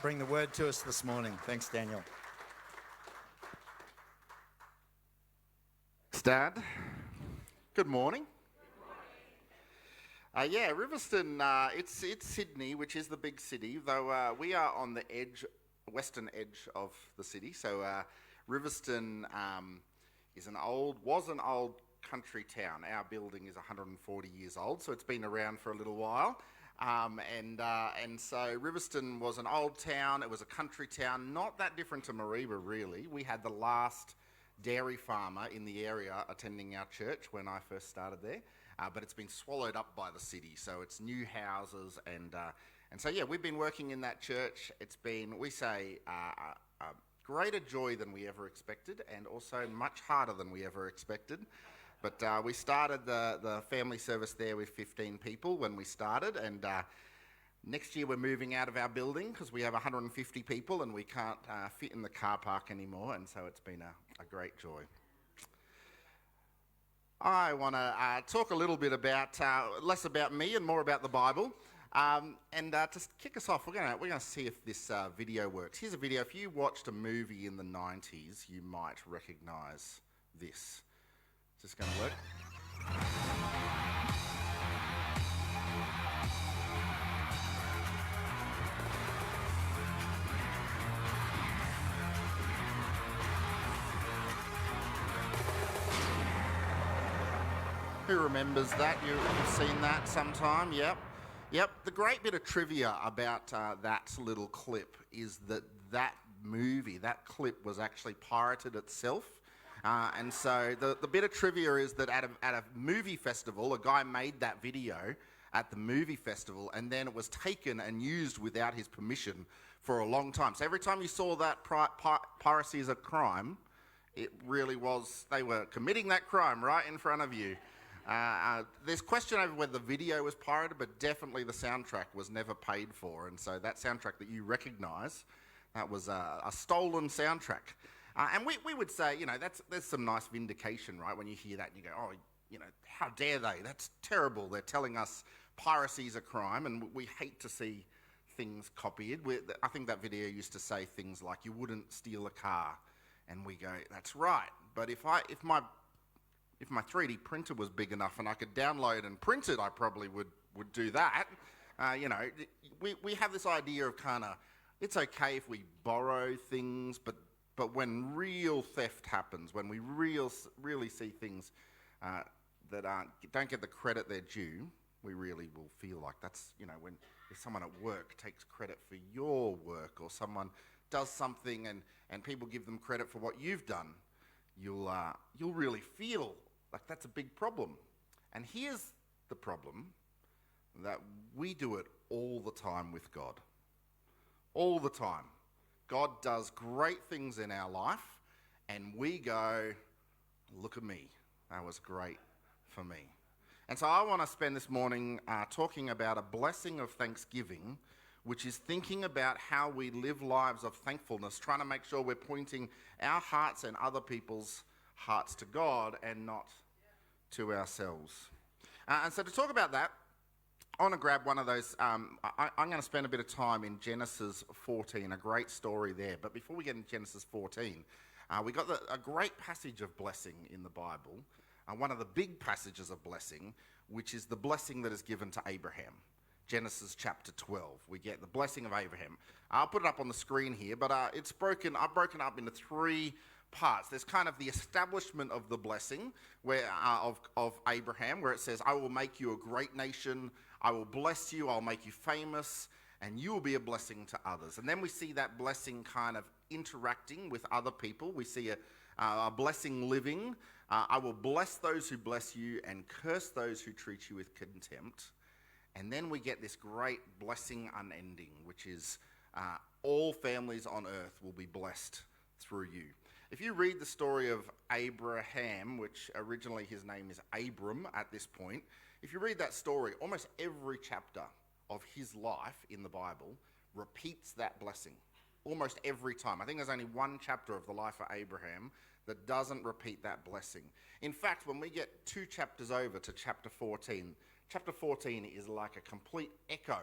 bring the word to us this morning. Thanks, Daniel. Thanks, Dad. Good morning. Riverstone, it's Sydney, which is the big city, though we are on the western edge of the city. So Riverstone was an old country town. Our building is 140 years old, so it's been around for a little while. And so Riverstone was an old town. It was a country town, not that different to Mareeba, really. We had the last dairy farmer in the area attending our church when I first started there, but it's been swallowed up by the city. So it's new houses, and so we've been working in that church. It's been, we say, a greater joy than we ever expected, and also much harder than we ever expected. But we started the family service there with 15 people when we started, and next year we're moving out of our building because we have 150 people and we can't fit in the car park anymore, and so it's been a great joy. I want to talk a little bit about, less about me and more about the Bible. And to kick us off, we're going to see if this video works. Here's a video. If you watched a movie in the 90s, you might recognise this. Is this going to work? Who remembers that? You've seen that sometime? Yep. The great bit of trivia about that little clip is that movie, that clip was actually pirated itself. And so the bit of trivia is that at a movie festival, a guy made that video at the movie festival, and then it was taken and used without his permission for a long time. So every time you saw that piracy as a crime, it really was, they were committing that crime right in front of you. There's question over whether the video was pirated, but definitely the soundtrack was never paid for. And so that soundtrack that you recognise, that was a stolen soundtrack. And we would say, there's some nice vindication, right? When you hear that and you go, how dare they? That's terrible. They're telling us piracy is a crime, and we hate to see things copied. I think that video used to say things like, you wouldn't steal a car. And we go, that's right. But if my 3D printer was big enough and I could download and print it, I probably would do that. We have this idea of it's okay if we borrow things, but when real theft happens, when we really see things that don't get the credit they're due, we really will feel like that's, when if someone at work takes credit for your work, or someone does something and people give them credit for what you've done, you'll really feel like that's a big problem. And here's the problem, that we do it all the time with God. All the time. God does great things in our life, and we go, look at me, that was great for me. And so I want to spend this morning talking about a blessing of thanksgiving, which is thinking about how we live lives of thankfulness, trying to make sure we're pointing our hearts and other people's hearts to God and not to ourselves. And so to talk about that, I want to grab one of those. I'm going to spend a bit of time in Genesis 14, a great story there. But before we get into Genesis 14, we got a great passage of blessing in the Bible, one of the big passages of blessing, which is the blessing that is given to Abraham. Genesis chapter 12. We get the blessing of Abraham. I'll put it up on the screen here, but I've broken up into three parts. There's kind of the establishment of the blessing of Abraham, where it says, I will make you a great nation, I will bless you, I'll make you famous, and you will be a blessing to others. And then we see that blessing kind of interacting with other people. We see a blessing living. I will bless those who bless you and curse those who treat you with contempt. And then we get this great blessing unending, which is all families on earth will be blessed through you. If you read the story of Abraham, which originally his name is Abram at this point, if you read that story, almost every chapter of his life in the Bible repeats that blessing. Almost every time. I think there's only one chapter of the life of Abraham that doesn't repeat that blessing. In fact, when we get 2 chapters over to chapter 14 is like a complete echo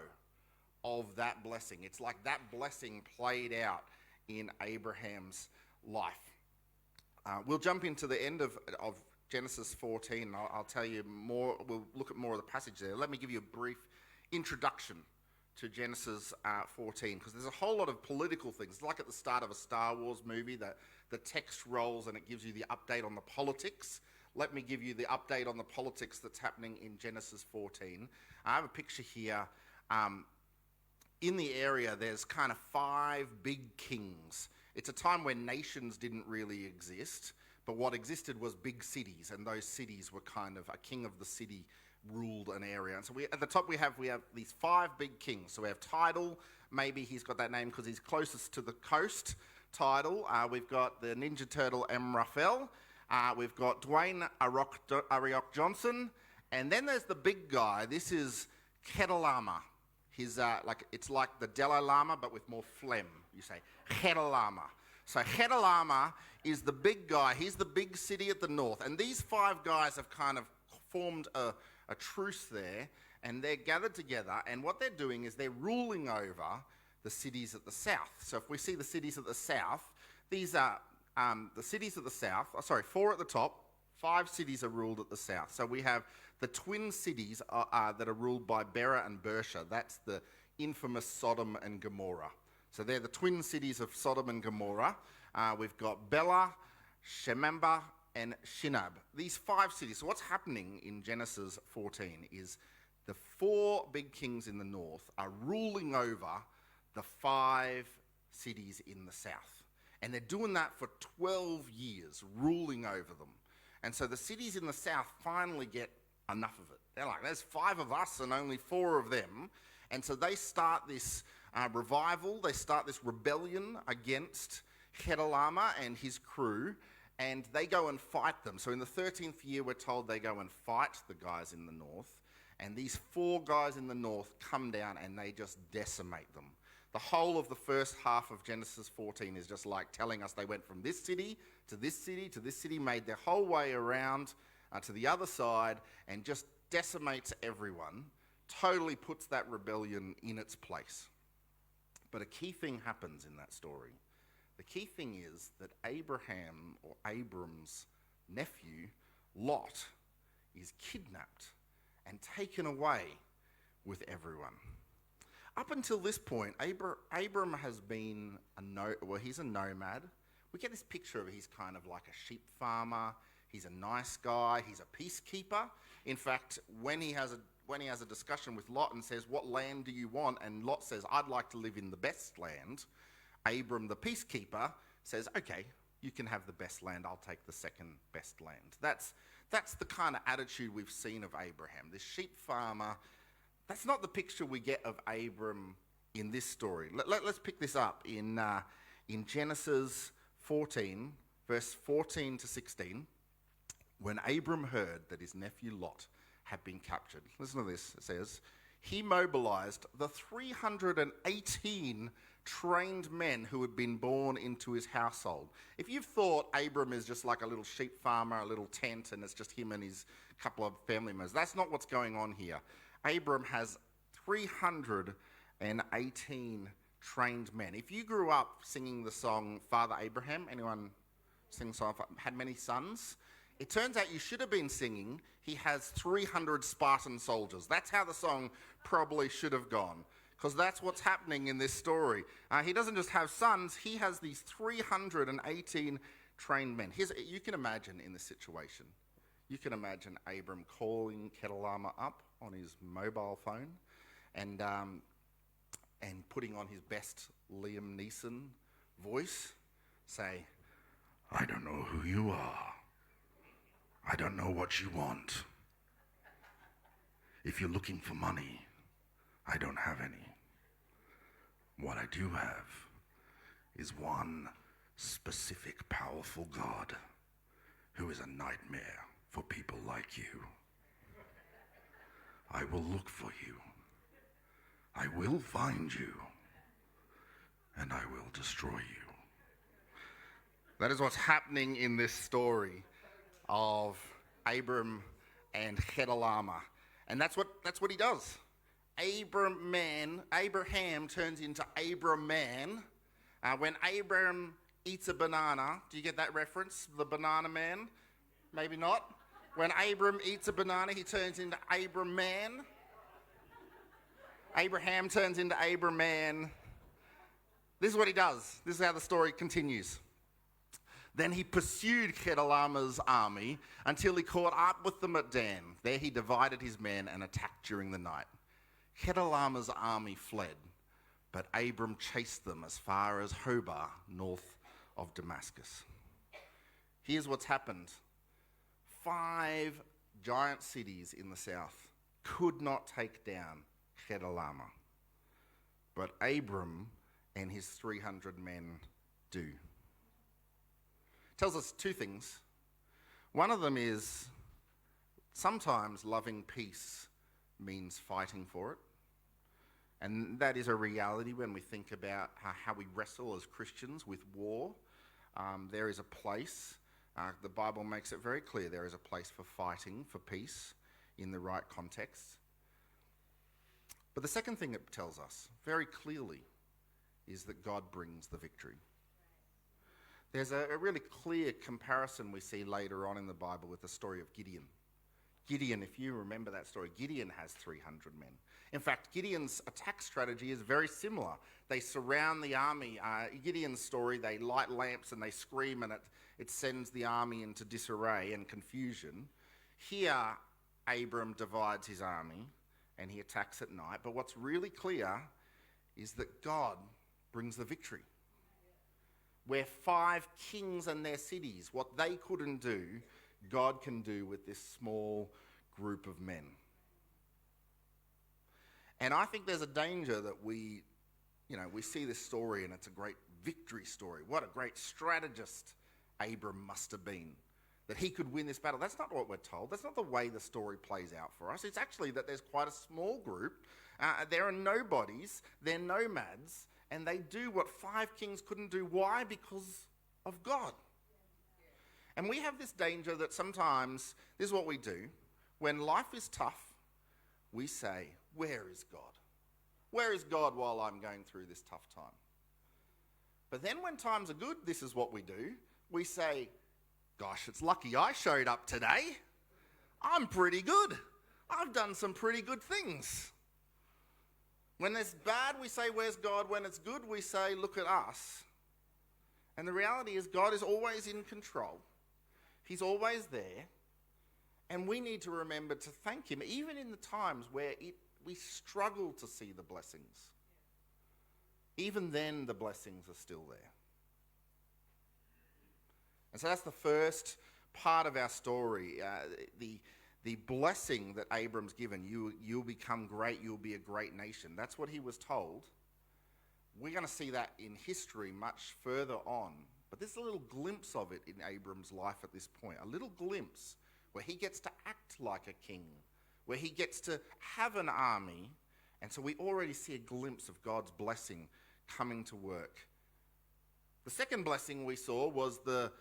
of that blessing. It's like that blessing played out in Abraham's life. We'll jump into the end of Genesis 14. I'll tell you more. We'll look at more of the passage there. Let me give you a brief introduction to Genesis 14, because there's a whole lot of political things. It's like at the start of a Star Wars movie, that the text rolls and it gives you the update on the politics. Let me give you the update on the politics that's happening in Genesis 14. I have a picture here. In the area, there's kind of 5 big kings. It's a time when nations didn't really exist, but what existed was big cities, and those cities were kind of a king of the city ruled an area. And so at the top we have these 5 big kings. So we have Tidal. Maybe he's got that name because he's closest to the coast. Tidal. We've got the Ninja Turtle Amraphel. We've got Dwayne Ariok Johnson, and then there's the big guy. This is Kedalama. He's it's like the Dalai Lama, but with more phlegm. You say Kedalama. So Kedalama is the big guy. He's the big city at the north, and these 5 guys have kind of formed a truce there, and they're gathered together, and what they're doing is they're ruling over the cities at the south. So if we see the cities at the south, these are the cities at the south. 4 at the top, 5 cities are ruled at the south. So we have the twin cities that are ruled by Bera and Bersha. That's the infamous Sodom and Gomorrah. So they're the twin cities of Sodom and Gomorrah. We've got Bela, Shemamba, and Shinab. These 5 cities. So what's happening in Genesis 14 is the 4 big kings in the north are ruling over the 5 cities in the south. And they're doing that for 12 years, ruling over them. And so the cities in the south finally get enough of it. They're like, there's 5 of us and only 4 of them. And so they start this revival. They start this rebellion against Kedalama and his crew. And they go and fight them. So in the 13th year, we're told they go and fight the guys in the north. And these 4 guys in the north come down and they just decimate them. The whole of the first half of Genesis 14 is just like telling us they went from this city to this city to this city, made their whole way around to the other side, and just decimates everyone, totally puts that rebellion in its place. But a key thing happens in that story. The key thing is that Abraham, or Abram's nephew, Lot, is kidnapped and taken away with everyone. Up until this point, Abram has been he's a nomad. We get this picture of he's kind of like a sheep farmer. He's a nice guy. He's a peacekeeper. In fact, when he has a discussion with Lot and says, "What land do you want?" and Lot says, "I'd like to live in the best land," Abram, the peacekeeper, says, "Okay, you can have the best land. I'll take the second best land." That's the kind of attitude we've seen of Abraham. This sheep farmer. That's not the picture we get of Abram in this story. Let's pick this up in Genesis 14, verse 14 to 16. When Abram heard that his nephew Lot had been captured, listen to this. It says, he mobilized the 318 trained men who had been born into his household. If you've thought Abram is just like a little sheep farmer, a little tent, and it's just him and his couple of family members, that's not what's going on here. Abram has 318 trained men. If you grew up singing the song Father Abraham, anyone sing the song, had many sons? It turns out you should have been singing, he has 300 Spartan soldiers. That's how the song probably should have gone, because that's what's happening in this story. He doesn't just have sons, he has these 318 trained men. You can imagine in this situation, you can imagine Abram calling Kedalama up on his mobile phone and putting on his best Liam Neeson voice, say, "I don't know who you are. I don't know what you want. If you're looking for money, I don't have any. What I do have is one specific, powerful God who is a nightmare for people like you. I will look for you. I will find you. And I will destroy you." That is what's happening in this story of Abram and Kedalama. And that's what he does. Abraham turns into Abram-man. When Abraham eats a banana, do you get that reference? The banana man? Maybe not. When Abram eats a banana, he turns into Abram-man. Abraham turns into Abram-man. This is what he does. This is how the story continues. Then he pursued Chedorlaomer's army until he caught up with them at Dan. There he divided his men and attacked during the night. Chedorlaomer's army fled, but Abram chased them as far as Hobah, north of Damascus. Here's what's happened. 5 giant cities in the south could not take down Chedorlaomer, but Abram and his 300 men do. Tells us 2 things. One of them is sometimes loving peace means fighting for it. And that is a reality when we think about how we wrestle as Christians with war. There is a place, the Bible makes it very clear, there is a place for fighting for peace in the right context. But the second thing it tells us very clearly is that God brings the victory. There's a really clear comparison we see later on in the Bible with the story of Gideon. Gideon, if you remember that story, Gideon has 300 men. In fact, Gideon's attack strategy is very similar. They surround the army. Gideon's story, they light lamps and they scream, and it sends the army into disarray and confusion. Here, Abram divides his army and he attacks at night. But what's really clear is that God brings the victory. Where 5 kings and their cities, what they couldn't do, God can do with this small group of men. And I think there's a danger that we see this story and it's a great victory story. What a great strategist Abram must have been, that he could win this battle. That's not what we're told. That's not the way the story plays out for us. It's actually that there's quite a small group. There are nobodies, they're nomads, and they do what 5 kings couldn't do. Why? Because of God. And we have this danger that sometimes, this is what we do, when life is tough, we say, where is God? Where is God while I'm going through this tough time? But then when times are good, this is what we do. We say, gosh, it's lucky I showed up today. I'm pretty good. I've done some pretty good things. When it's bad, we say, where's God? When it's good, we say, look at us. And the reality is God is always in control. He's always there. And we need to remember to thank him, even in the times where we struggle to see the blessings. Even then, the blessings are still there. And so that's the first part of our story, the blessing that Abram's given. You'll become great, you'll be a great nation. That's what he was told. We're going to see that in history much further on. But there's a little glimpse of it in Abram's life at this point. A little glimpse where he gets to act like a king, where he gets to have an army. And so we already see a glimpse of God's blessing coming to work. The second blessing we saw was the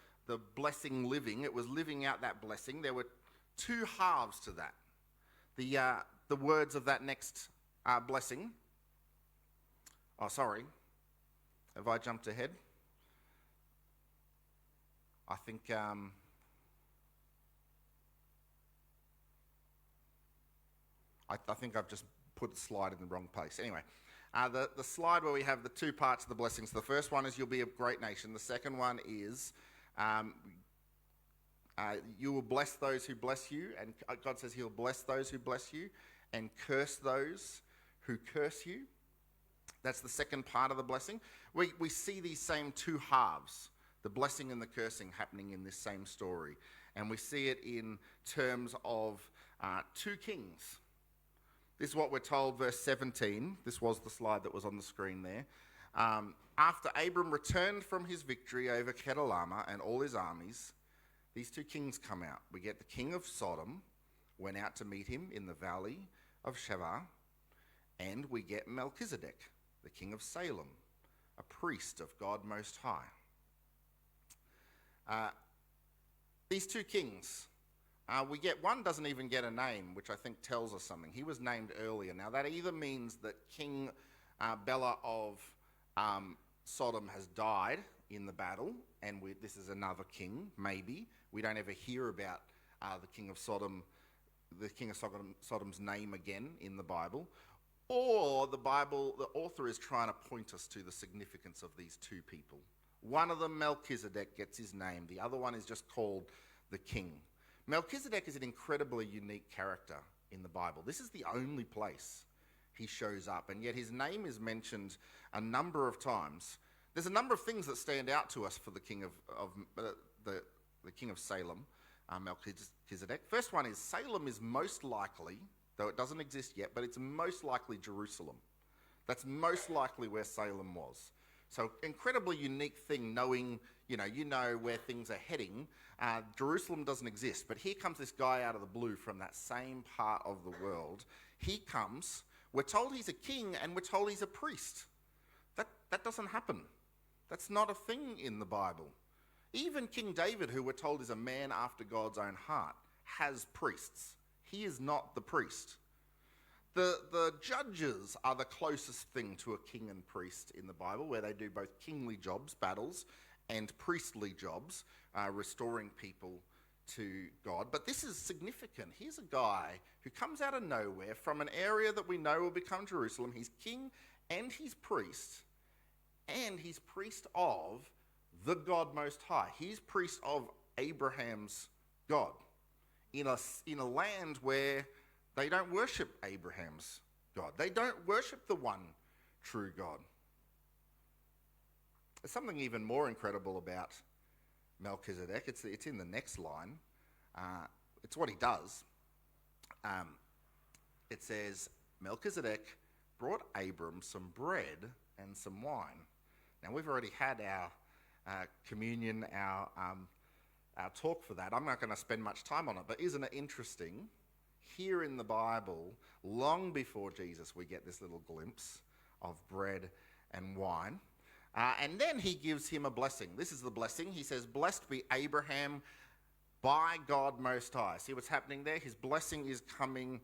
blessing living. It was living out that blessing. There were 2 halves to that. The words of that next blessing. Oh, sorry. Have I jumped ahead? I think I think I've just put a slide in the wrong place. Anyway, the slide where we have the 2 parts of the blessings. The first one is you'll be a great nation. The second one is you will bless those who bless you, and God says he'll bless those who bless you and curse those who curse you. That's the second part of the blessing. We see these same 2 halves, the blessing and the cursing, happening in this same story. And we see it in terms of 2 kings. This is what we're told, verse 17. This was the slide that was on the screen there. After Abram returned from his victory over Chedorlaomer and all his armies, these 2 kings come out. We get the king of Sodom, went out to meet him in the valley of Sheva, and we get Melchizedek, the king of Salem, a priest of God Most High. These 2 kings We get one doesn't even get a name, which I think tells us something. He was named earlier. Now that either means that King Bela of Sodom has died in the battle, and this is another king. Maybe we don't ever hear about the king of Sodom's name again in the Bible, or the author is trying to point us to the significance of these two people. One of them, Melchizedek, gets his name. The other one is just called the king. Melchizedek is an incredibly unique character in the Bible. This is the only place he shows up, and yet his name is mentioned a number of times. There's a number of things that stand out to us for the king of the king of Salem, Melchizedek. First one is Salem is most likely, though it doesn't exist yet, but it's most likely Jerusalem. That's most likely where Salem was. So incredibly unique thing, knowing, you know where things are heading. Jerusalem doesn't exist, but here comes this guy out of the blue from that same part of the world. He comes, we're told he's a king, and we're told he's a priest. That doesn't happen. That's not a thing in the Bible. Even King David, who we're told is a man after God's own heart, has priests. He is not the priest. The judges are the closest thing to a king and priest in the Bible, where they do both kingly jobs, battles, and priestly jobs, restoring people to God. But this is significant. Here's a guy who comes out of nowhere from an area that we know will become Jerusalem. He's king and he's priest of the God Most High. He's priest of Abraham's God in a land where they don't worship Abraham's God. They don't worship the one true God. There's something even more incredible about Melchizedek. It's in the next line. It's what he does. It says, Melchizedek brought Abram some bread and some wine. Now, we've already had our communion, our talk for that. I'm not going to spend much time on it, but isn't it interesting? Here in the Bible, long before Jesus, we get this little glimpse of bread and wine. And then he gives him a blessing. This is the blessing. He says, blessed be Abraham by God Most High. See what's happening there? His blessing is coming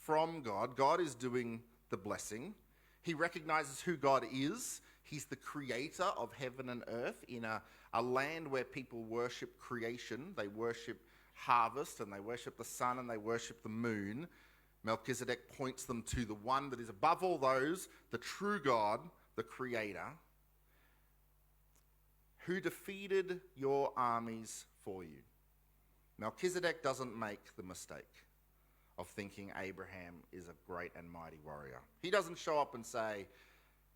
from God. God is doing the blessing. He recognizes who God is. He's the creator of heaven and earth in a land where people worship creation. They worship harvest, and they worship the sun, and they worship the moon. Melchizedek points them to the one that is above all those, the true God, the creator, who defeated your armies for you. Melchizedek doesn't make the mistake of thinking Abraham is a great and mighty warrior. He doesn't show up and say,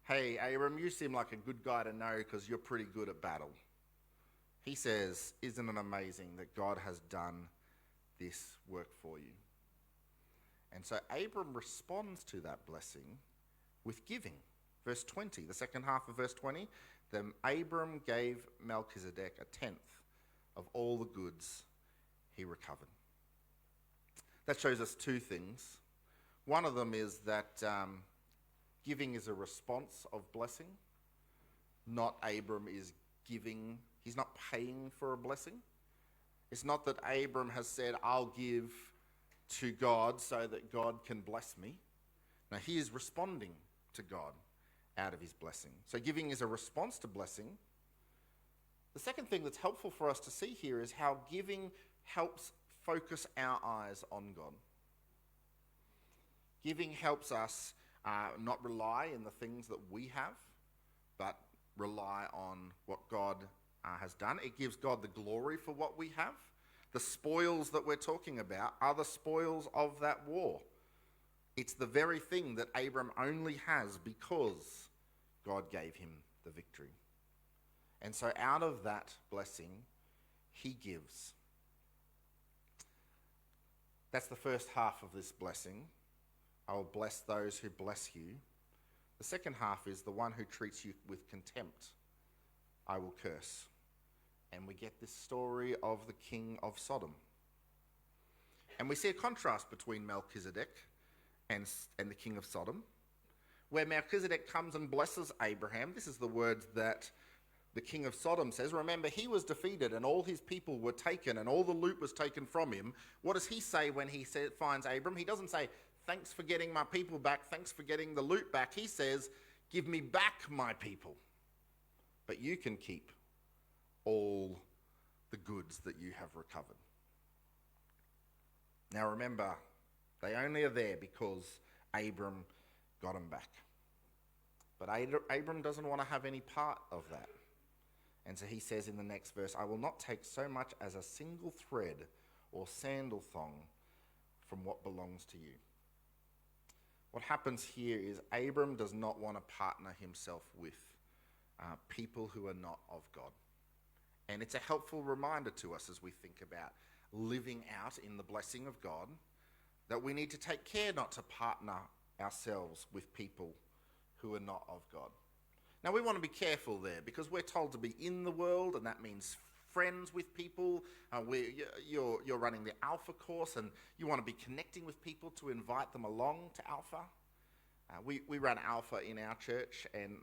hey, Abram, you seem like a good guy to know because you're pretty good at battle. He says, isn't it amazing that God has done this work for you? And so Abram responds to that blessing with giving. Verse 20, the second half of verse 20, then Abram gave Melchizedek a tenth of all the goods he recovered. That shows us two things. One of them is that giving is a response of blessing. Not Abram is giving. He's not paying for a blessing. It's not that Abram has said, I'll give to God so that God can bless me. No, he is responding to God out of his blessing. So giving is a response to blessing. The second thing that's helpful for us to see here is how giving helps focus our eyes on God. Giving helps us not rely in the things that we have, but rely on what God has done. It gives God the glory for what we have. The spoils that we're talking about are the spoils of that war. It's the very thing that Abram only has because God gave him the victory. And so out of that blessing, he gives. That's the first half of this blessing. I will bless those who bless you. The second half is the one who treats you with contempt, I will curse. And we get this story of the king of Sodom. And we see a contrast between Melchizedek and the king of Sodom, where Melchizedek comes and blesses Abraham. This is the words that the king of Sodom says, remember, he was defeated and all his people were taken and all the loot was taken from him. What does he say when he finds Abram? He doesn't say, thanks for getting my people back, thanks for getting the loot back. He says, give me back my people, but you can keep all the goods that you have recovered. Now remember, they only are there because Abram got them back. But Abram doesn't want to have any part of that. And so he says in the next verse, I will not take so much as a single thread or sandal thong from what belongs to you. What happens here is Abram does not want to partner himself with people who are not of God. And it's a helpful reminder to us as we think about living out in the blessing of God, that we need to take care not to partner ourselves with people who are not of God. Now we want to be careful there because we're told to be in the world, and that means friends with people. You're running the Alpha course and you want to be connecting with people to invite them along to Alpha. We run Alpha in our church, and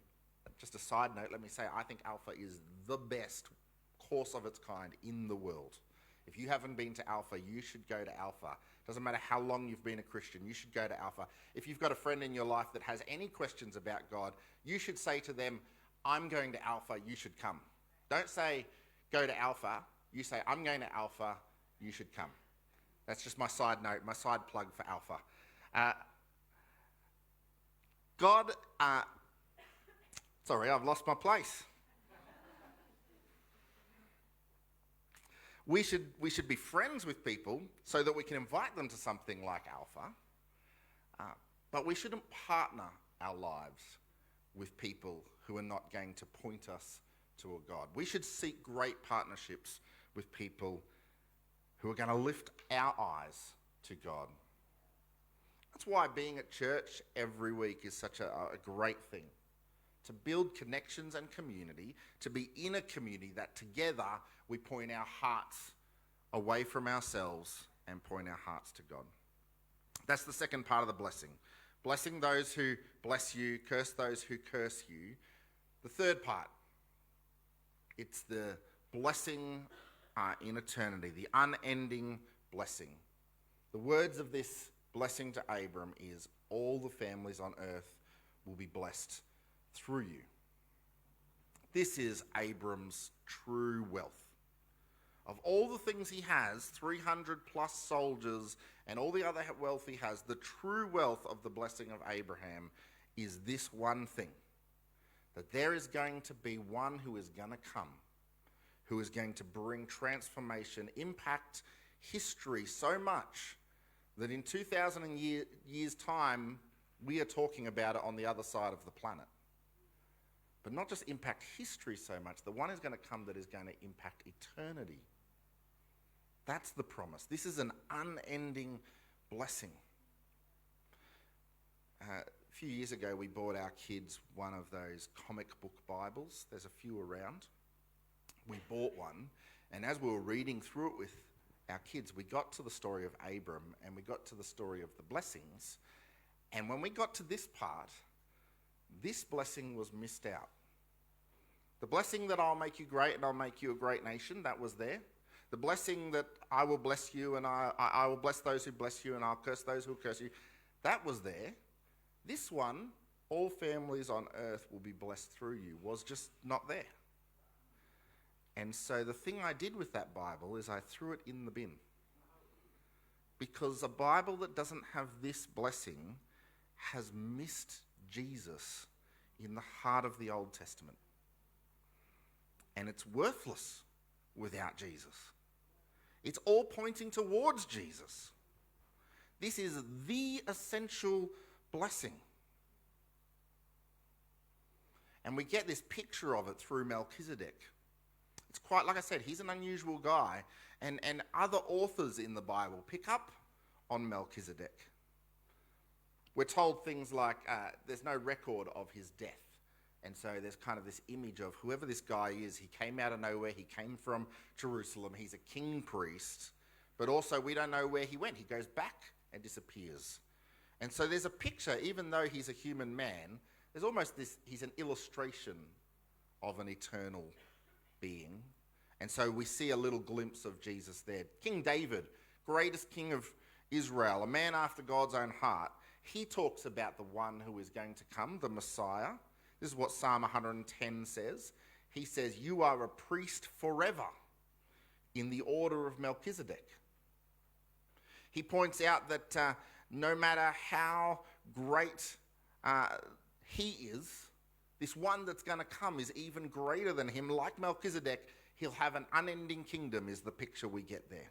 just a side note, let me say, I think Alpha is the best course of its kind in the world. If you haven't been to Alpha, you should go to Alpha. Doesn't matter how long you've been a Christian, you should go to Alpha. If you've got a friend in your life that has any questions about God, you should say to them, I'm going to Alpha, you should come. Don't say, go to Alpha. You say, I'm going to Alpha, you should come. That's just my side note, my side plug for Alpha. Sorry, I've lost my place. We should be friends with people so that we can invite them to something like Alpha, but we shouldn't partner our lives with people who are not going to point us to a God. We should seek great partnerships with people who are going to lift our eyes to God. That's why being at church every week is such a great thing. To build connections and community, to be in a community that together we point our hearts away from ourselves and point our hearts to God. That's the second part of the blessing. Blessing those who bless you, curse those who curse you. The third part, it's the blessing in eternity, the unending blessing. The words of this blessing to Abram is, all the families on earth will be blessed through you. This is Abram's true wealth. Of all the things he has, 300 plus soldiers and all the other wealth he has, the true wealth of the blessing of Abraham is this one thing, that there is going to be one who is going to come, who is going to bring transformation, impact history so much that in 2,000 years' time, we are talking about it on the other side of the planet. But not just impact history so much, the one is going to come that is going to impact eternity. That's the promise. This is an unending blessing. A few years ago, we bought our kids one of those comic book Bibles. There's a few around. We bought one, and as we were reading through it with our kids, we got to the story of Abram, and we got to the story of the blessings. And when we got to this part, this blessing was missed out. The blessing that I'll make you great and I'll make you a great nation, that was there. The blessing that I will bless you and I will bless those who bless you and I'll curse those who curse you, that was there. This one, all families on earth will be blessed through you, was just not there. And so the thing I did with that Bible is I threw it in the bin. Because a Bible that doesn't have this blessing has missed Jesus in the heart of the Old Testament. And it's worthless without Jesus. It's all pointing towards Jesus. This is the essential blessing. And we get this picture of it through Melchizedek. It's quite, like I said, he's an unusual guy. And other authors in the Bible pick up on Melchizedek. We're told things like there's no record of his death. And so there's kind of this image of whoever this guy is, he came out of nowhere, he came from Jerusalem, he's a king priest, but also we don't know where he went. He goes back and disappears. And so there's a picture, even though he's a human man, there's almost this, he's an illustration of an eternal being. And so we see a little glimpse of Jesus there. King David, greatest king of Israel, a man after God's own heart, he talks about the one who is going to come, the Messiah. This is what Psalm 110 says. He says, "You are a priest forever in the order of Melchizedek." He points out that no matter how great he is, this one that's going to come is even greater than him. Like Melchizedek, he'll have an unending kingdom, is the picture we get there.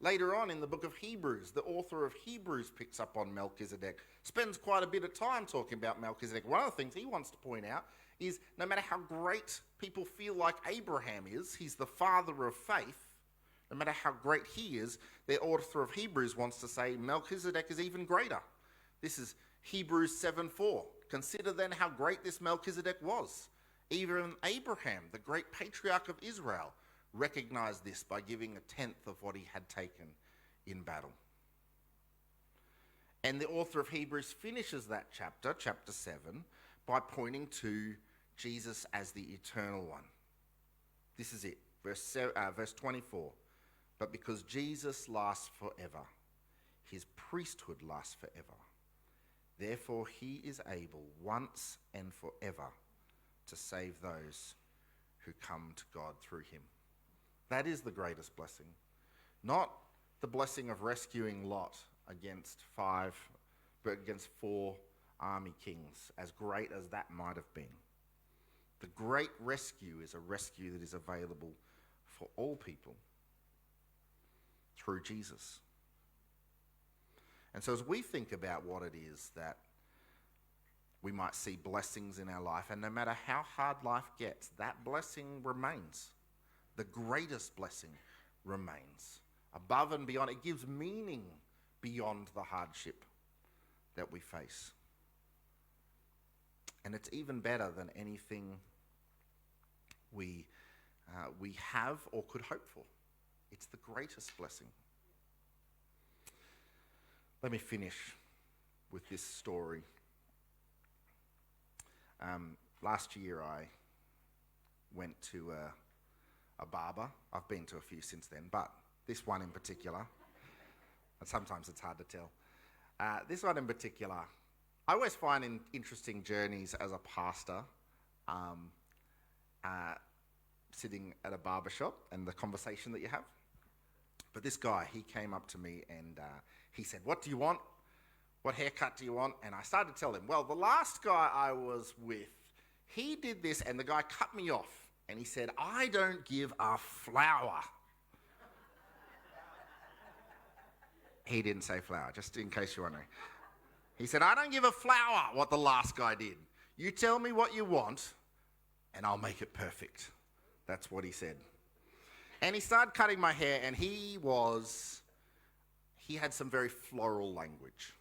Later on in the book of Hebrews, the author of Hebrews picks up on Melchizedek, spends quite a bit of time talking about Melchizedek. One of the things he wants to point out is no matter how great people feel like Abraham is, he's the father of faith, no matter how great he is, the author of Hebrews wants to say Melchizedek is even greater. This is Hebrews 7:4. "Consider then how great this Melchizedek was. Even Abraham, the great patriarch of Israel, recognized this by giving a tenth of what he had taken in battle." And the author of Hebrews finishes that chapter, chapter 7, by pointing to Jesus as the eternal one. This is it, verse 24. "But because Jesus lasts forever, his priesthood lasts forever. Therefore he is able once and forever to save those who come to God through him." That is the greatest blessing. Not the blessing of rescuing Lot against 4 army kings, as great as that might have been. The great rescue is a rescue that is available for all people through Jesus. And so as we think about what it is that we might see blessings in our life, and no matter how hard life gets, that blessing remains. The greatest blessing remains. Above and beyond, it gives meaning beyond the hardship that we face. And it's even better than anything we have or could hope for. It's the greatest blessing. Let me finish with this story. Last year I went to a barber. I've been to a few since then, but this one in particular, and sometimes it's hard to tell. This one in particular, I always find interesting journeys as a pastor, sitting at a barber shop and the conversation that you have. But this guy, he came up to me and he said, "What do you want? What haircut do you want?" And I started to tell him, well, the last guy I was with, he did this, and the guy cut me off. And he said, "I don't give a flower." He didn't say flower, just in case you're wondering. He said, "I don't give a flower what the last guy did. You tell me what you want, and I'll make it perfect." That's what he said. And he started cutting my hair, and he had some very floral language.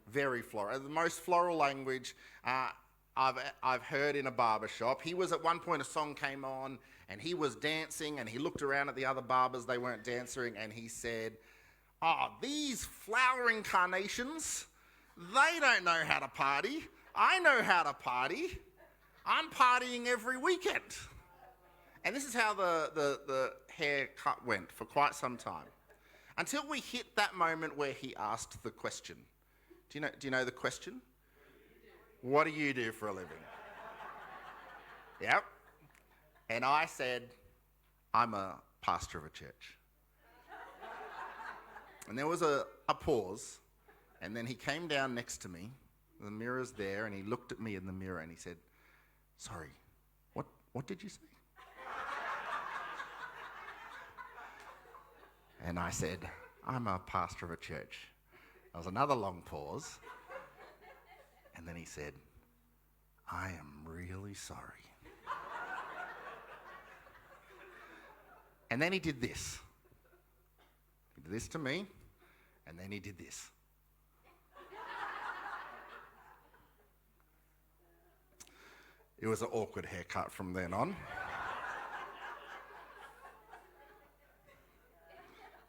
Very floral. The most floral language I've heard in a barber shop. He was, at one point, a song came on, and he was dancing, and he looked around at the other barbers, they weren't dancing, and he said, "Oh, these flowering carnations, they don't know how to party. I know how to party. I'm partying every weekend." And this is how the haircut went for quite some time, until we hit that moment where he asked the question. Do you know the question? What do you do for a living? Yep. And I said, "I'm a pastor of a church." And there was a pause, and then he came down next to me, the mirror's there, and he looked at me in the mirror and he said, "Sorry, what did you say?" And I said, "I'm a pastor of a church." There was another long pause, and then he said, "I am really sorry." And then he did this. He did this to me, and then he did this. It was an awkward haircut from then on.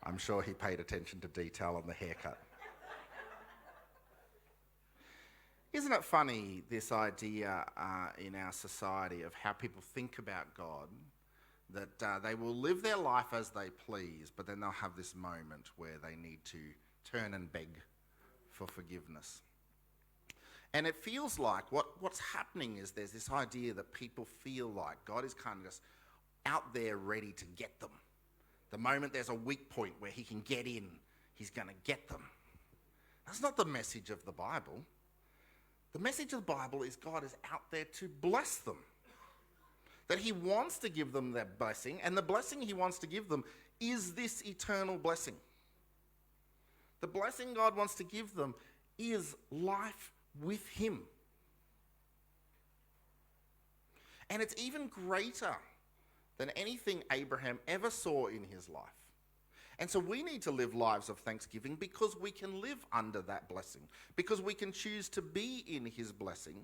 I'm sure he paid attention to detail on the haircut. Isn't it funny, this idea in our society of how people think about God, that they will live their life as they please, but then they'll have this moment where they need to turn and beg for forgiveness. And it feels like what's happening is there's this idea that people feel like God is kind of just out there ready to get them. The moment there's a weak point where he can get in, he's going to get them. That's not the message of the Bible. The message of the Bible is God is out there to bless them. That he wants to give them that blessing, and the blessing he wants to give them is this eternal blessing. The blessing God wants to give them is life with him. And it's even greater than anything Abraham ever saw in his life. And so we need to live lives of thanksgiving because we can live under that blessing, because we can choose to be in his blessing,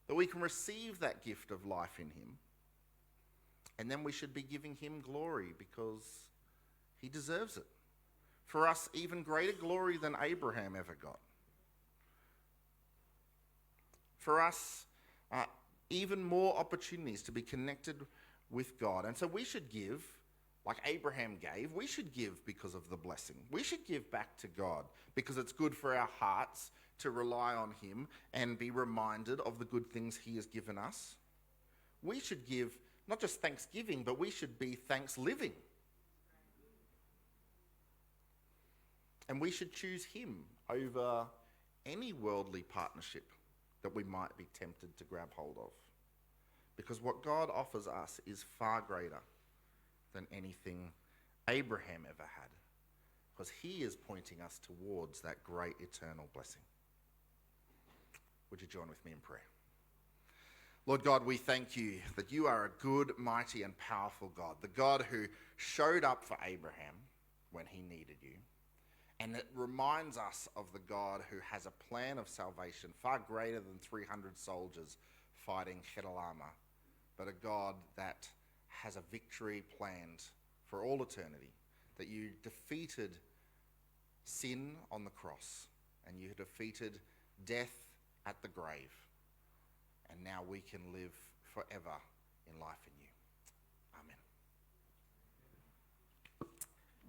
that we can receive that gift of life in him. And then we should be giving him glory because he deserves it. For us, even greater glory than Abraham ever got. For us, even more opportunities to be connected with God. And so we should give, like Abraham gave, we should give because of the blessing. We should give back to God because it's good for our hearts to rely on him and be reminded of the good things he has given us. We should give not just thanksgiving, but we should be thanks living. And we should choose him over any worldly partnership that we might be tempted to grab hold of. Because what God offers us is far greater than anything Abraham ever had. Because he is pointing us towards that great eternal blessing. Would you join with me in prayer? Lord God, we thank you that you are a good, mighty, and powerful God. The God who showed up for Abraham when he needed you. And it reminds us of the God who has a plan of salvation far greater than 300 soldiers fighting Chedorlaomer, but a God that has a victory planned for all eternity, that you defeated sin on the cross, and you defeated death at the grave, and now we can live forever in life in you.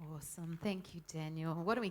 Amen. Awesome. Thank you, Daniel. What do we